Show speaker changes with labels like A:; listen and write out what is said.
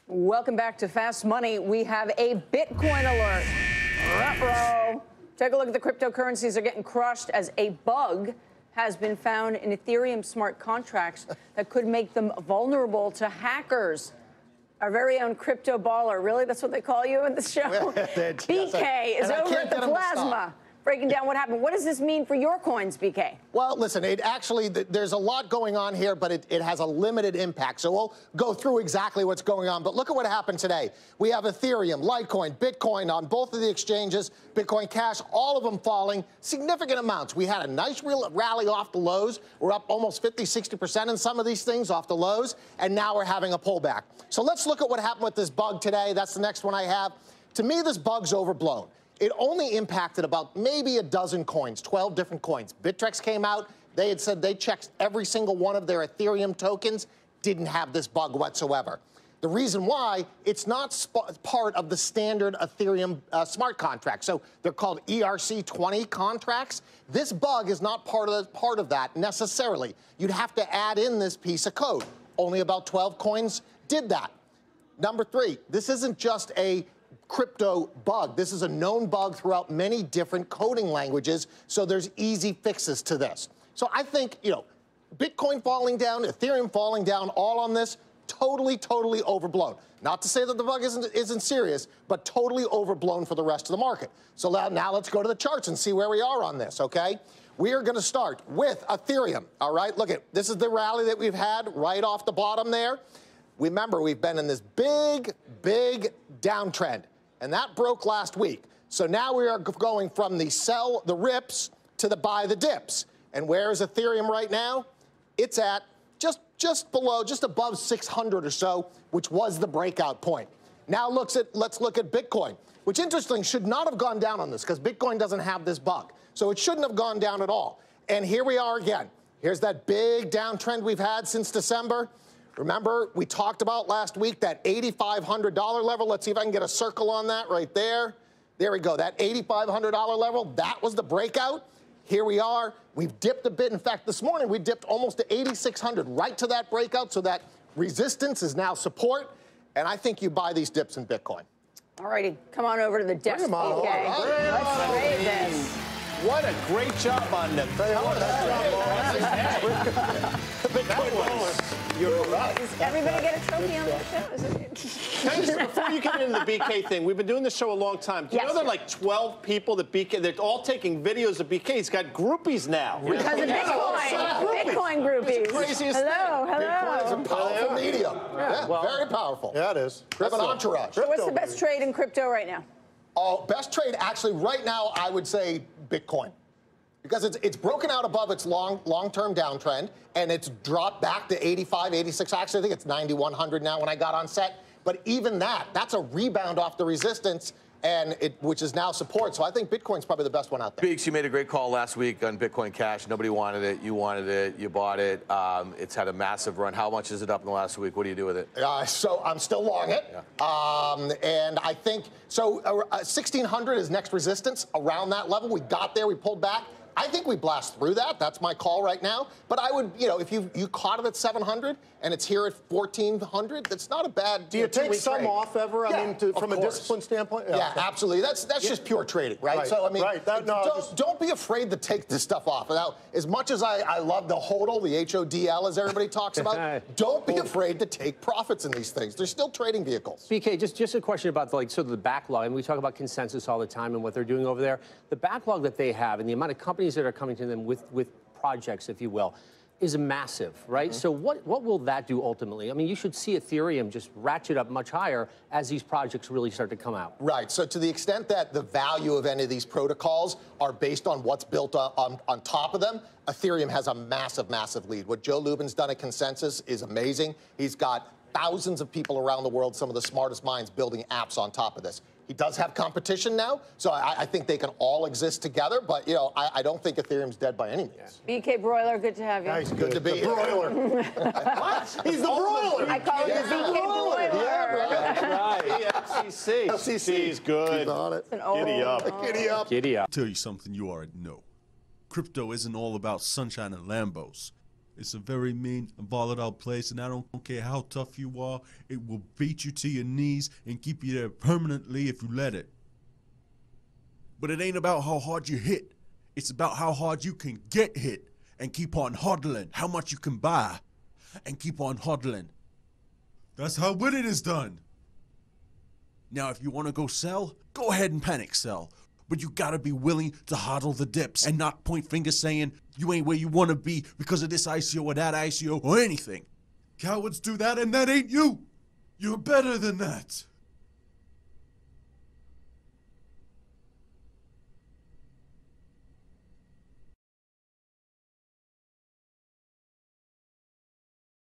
A: Welcome back to Fast Money. We have a Bitcoin alert. Ruh-roh. Take a look at the cryptocurrencies. They're getting crushed as a bug has been found in Ethereum smart contracts that could make them vulnerable to hackers. Our very own crypto baller, really? That's what they call you in the show? BK is over at the Plasma, breaking down what happened. What does this mean for your coins, BK?
B: Well, listen, there's a lot going on here, but it has a limited impact. So we'll go through exactly what's going on. But look at what happened today. We have Ethereum, Litecoin, Bitcoin on both of the exchanges, Bitcoin Cash, all of them falling significant amounts. We had a nice real rally off the lows. We're up almost 50, 60% in some of these things off the lows. And now we're having a pullback. So let's look at what happened with this bug today. That's the next one I have. To me, this bug's overblown. It only impacted about maybe a dozen coins, 12 different coins. Bittrex came out. They had said they checked every single one of their Ethereum tokens, didn't have this bug whatsoever. The reason why, it's not part of the standard Ethereum smart contract. So they're called ERC20 contracts. This bug is not part of that necessarily. You'd have to add in this piece of code. Only about 12 coins did that. Number three, this isn't just a crypto bug. This is a known bug throughout many different coding languages, so there's easy fixes to this. So I think, Bitcoin falling down, Ethereum falling down, all on this, totally overblown. Not to say that the bug isn't serious, but totally overblown for the rest of the market. So now let's go to the charts and see where we are on this, okay? We are going to start with Ethereum, all right? Look at, this is the rally that we've had right off the bottom there. Remember, we've been in this big downtrend. And that broke last week. So now we are going from the sell the rips to the buy the dips. And where is Ethereum right now? It's at just above 600 or so, which was the breakout point. Now let's look at Bitcoin, which interestingly should not have gone down on this because Bitcoin doesn't have this bug. So it shouldn't have gone down at all. And here we are again. Here's that big downtrend we've had since December. Remember, we talked about last week that $8,500 level. Let's see if I can get a circle on that right there. There we go. That $8,500 level, that was the breakout. Here we are. We've dipped a bit. In fact, this morning we dipped almost to 8,600 right to that breakout. So that resistance is now support. And I think you buy these dips in Bitcoin.
A: All righty. Come on over to the desk, BK. Let's trade this.
C: What a great job on the You're right.
A: Does everybody get a trophy on the show?
C: Before you get into the BK thing, we've been doing this show a long time. Do you know there are like 12 people that BK, they're all taking videos of BK. He's got groupies now.
A: Because of Bitcoin groupies.
C: Craziest
A: hello.
B: Bitcoin is a powerful medium. Yeah, very powerful.
C: Yeah, it is.
B: Have an entourage.
A: So what's the best trade in crypto right now?
B: Oh, best trade actually right now, I would say Bitcoin. Because it's broken out above its long-term downtrend, and it's dropped back to 85, 86. Actually, I think it's 9,100 now when I got on set. But even that's a rebound off the resistance, and which is now support. So I think Bitcoin's probably the best one out there.
D: Beeks, you made a great call last week on Bitcoin Cash. Nobody wanted it. You wanted it. You bought it. It's had a massive run. How much is it up in the last week? What do you do with it?
B: So I'm still long it.
D: Yeah.
B: And I think, 1,600 is next resistance. Around that level, we got there. We pulled back. I think we blast through that. That's my call right now. But I would, if you caught it at 700 and it's here at 1,400, that's not a bad.
C: Do you take some
B: trade.
C: off ever?
B: Yeah,
C: I mean, from a discipline standpoint.
B: Yeah, okay. Absolutely. That's just pure trading, right? So I mean, don't be afraid to take this stuff off. Now, as much as I love the HODL, the HODL, as everybody talks about, don't be afraid to take profits in these things. They're still trading vehicles.
E: BK, just a question about the backlog, and we talk about consensus all the time and what they're doing over there. The backlog that they have and the amount of companies that are coming to them with projects, if you will, is massive, right? Mm-hmm. So what will that do ultimately? I mean, you should see Ethereum just ratchet up much higher as these projects really start to come out.
B: Right. So to the extent that the value of any of these protocols are based on what's built on top of them, Ethereum has a massive lead. What Joe Lubin's done at Consensus is amazing. He's got thousands of people around the world, some of the smartest minds, building apps on top of this. He does have competition now, so I think they can all exist together, but, I don't think Ethereum's dead by any means.
A: BK Broiler, good to have you.
B: Nice, good to be here.
C: Broiler.
B: What?
C: He's the broiler.
A: I call him the BK Broiler.
C: Yeah, right. FCC. FCC's good. Giddy up.
B: Giddy up.
E: Giddy up.
F: Tell you something you already know. Crypto isn't all about sunshine and Lambos. It's a very mean and volatile place, and I don't care how tough you are, it will beat you to your knees and keep you there permanently if you let it. But it ain't about how hard you hit. It's about how hard you can get hit and keep on hodling, how much you can buy and keep on hodling. That's how winning is done. Now, if you want to go sell, go ahead and panic sell. But you gotta be willing to hodl the dips and not point fingers saying you ain't where you want to be because of this ICO or that ICO or anything. Cowards do that and that ain't you. You're better than that.